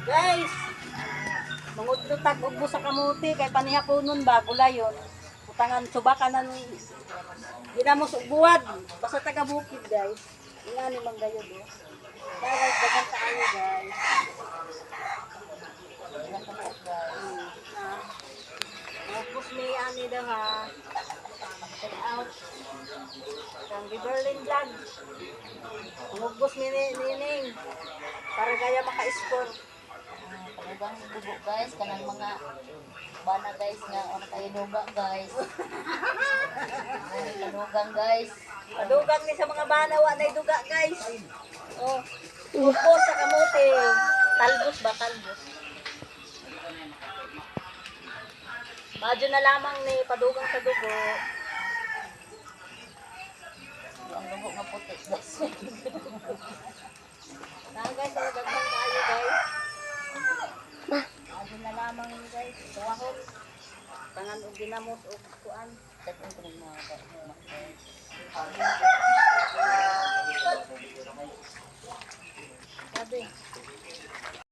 Guys, mangudlutag og busa kamuti kay panihaponon ba gulayon. Utangan subakan ng ginamos og buwad basta taga bukid guys. Ingani man gayud oh. Kaya guys, dagan tayo guys. Tapos may ani daw ha. Check out. Ang Berlin vlog. Umugos ni Nining. Para gaya maka-score. Talagang dugo guys, kanang mga bana guys nga ano kayo duga guys. Dugang guys. Padugang ni sa mga banawa na duga guys. Oh. Upos sa kamote. Talbos ba? Talbos. Medyo na lamang ni padugang sa dugo. Ang dugo nga puti guys. Guys, dagdag tayo guys. Medyo na lamang guys. Tuwahon. Tangan og ginamot og kuan. Tatong ko na mga